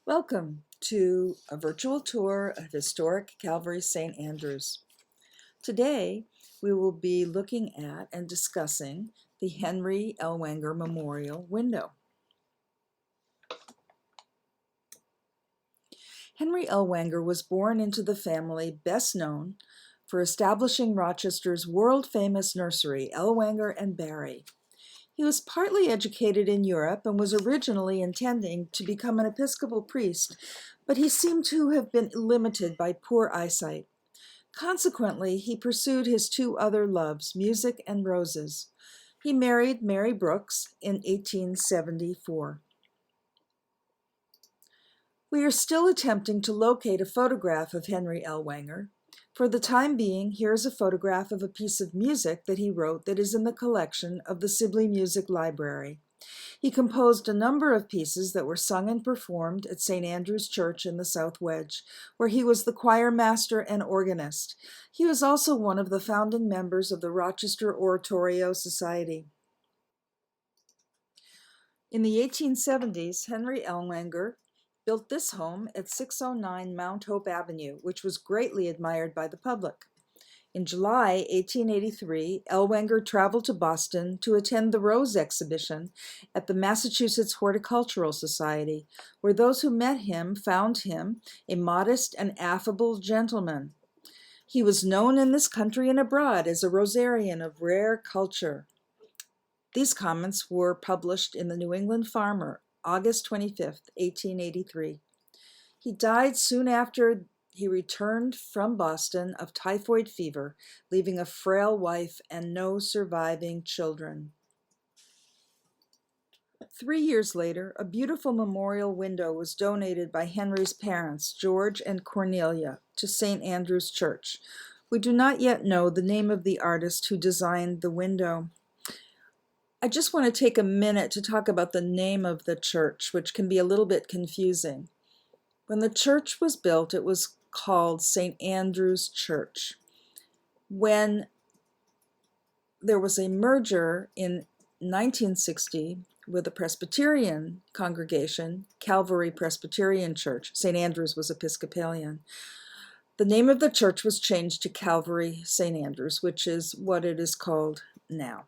Welcome to a virtual tour of historic Calvary St. Andrews. Today, we will be looking at and discussing the Henry Ellwanger Memorial Window. Henry Ellwanger was born into the family best known for establishing Rochester's world-famous nursery, Ellwanger and Barry. He was partly educated in Europe and was originally intending to become an Episcopal priest, but he seemed to have been limited by poor eyesight. Consequently, he pursued his two other loves, music and roses. He married Mary Brooks in 1874. We are still attempting to locate a photograph of Henry Ellwanger. For the time being, here is a photograph of a piece of music that he wrote that is in the collection of the Sibley Music Library. He composed a number of pieces that were sung and performed at St. Andrew's Church in the South Wedge, where he was the choir master and organist. He was also one of the founding members of the Rochester Oratorio Society. In the 1870s, Henry Ellwanger built this home at 609 Mount Hope Avenue, which was greatly admired by the public. In July 1883, Ellwanger traveled to Boston to attend the Rose exhibition at the Massachusetts Horticultural Society, where those who met him found him a modest and affable gentleman. He was known in this country and abroad as a rosarian of rare culture. These comments were published in the New England Farmer, August 25, 1883. He died soon after he returned from Boston of typhoid fever, leaving a frail wife and no surviving children. 3 years later, a beautiful memorial window was donated by Henry's parents, George and Cornelia, to St. Andrew's Church. We do not yet know the name of the artist who designed the window. I just want to take a minute to talk about the name of the church, which can be a little bit confusing. When the church was built, it was called St. Andrew's Church. When there was a merger in 1960 with a Presbyterian congregation, Calvary Presbyterian Church, St. Andrews was Episcopalian, the name of the church was changed to Calvary St. Andrews, which is what it is called now.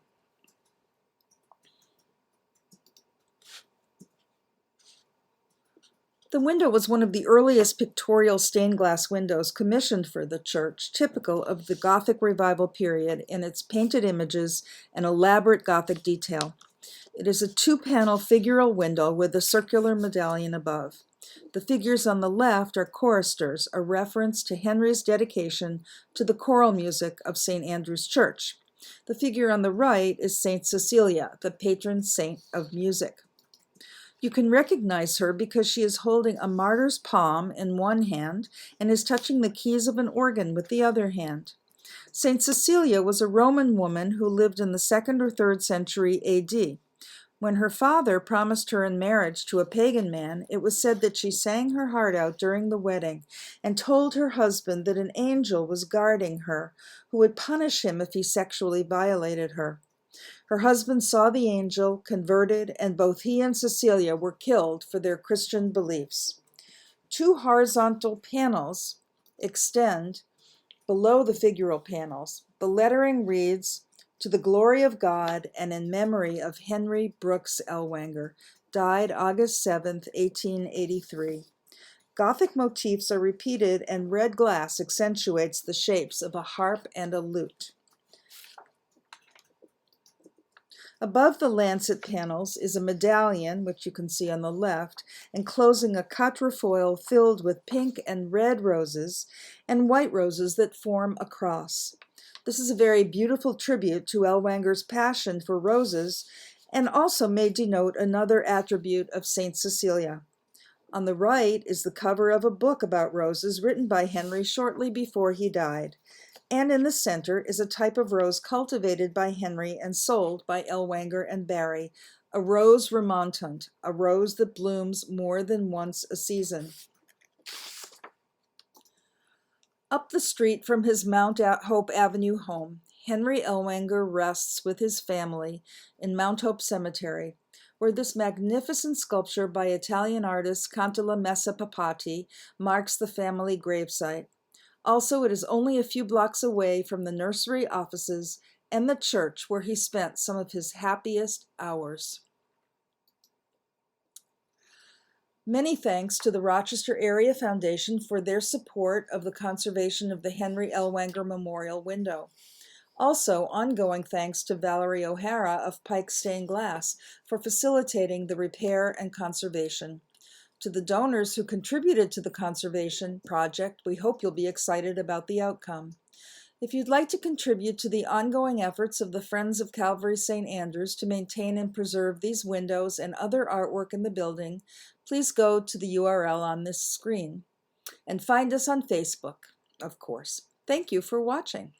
The window was one of the earliest pictorial stained glass windows commissioned for the church, typical of the Gothic Revival period in its painted images and elaborate Gothic detail. It is a two-panel figural window with a circular medallion above. The figures on the left are choristers, a reference to Henry's dedication to the choral music of St. Andrew's Church. The figure on the right is St. Cecilia, the patron saint of music. You can recognize her because she is holding a martyr's palm in one hand and is touching the keys of an organ with the other hand. St. Cecilia was a Roman woman who lived in the 2nd or 3rd century AD. When her father promised her in marriage to a pagan man, it was said that she sang her heart out during the wedding and told her husband that an angel was guarding her who would punish him if he sexually violated her. Her husband saw the angel, converted, and both he and Cecilia were killed for their Christian beliefs. 2 horizontal panels extend below the figural panels. The lettering reads, "To the glory of God and in memory of Henry Brooks Ellwanger, died August 7, 1883. Gothic motifs are repeated and red glass accentuates the shapes of a harp and a lute. Above the lancet panels is a medallion, which you can see on the left, enclosing a quatrefoil filled with pink and red roses and white roses that form a cross. This is a very beautiful tribute to Ellwanger's passion for roses and also may denote another attribute of St. Cecilia. On the right is the cover of a book about roses written by Henry shortly before he died. And in the center is a type of rose cultivated by Henry and sold by Ellwanger and Barry, a rose remontant, a rose that blooms more than once a season. Up the street from his Mount Hope Avenue home, Henry Ellwanger rests with his family in Mount Hope Cemetery, where this magnificent sculpture by Italian artist Cantala Messa Papati marks the family gravesite. Also, it is only a few blocks away from the nursery offices and the church where he spent some of his happiest hours. Many thanks to the Rochester Area Foundation for their support of the conservation of the Henry Ellwanger Memorial Window. Also, ongoing thanks to Valerie O'Hara of Pike Stained Glass for facilitating the repair and conservation. To the donors who contributed to the conservation project, we hope you'll be excited about the outcome. If you'd like to contribute to the ongoing efforts of the Friends of Calvary St. Andrews to maintain and preserve these windows and other artwork in the building, please go to the URL on this screen. And find us on Facebook, of course. Thank you for watching.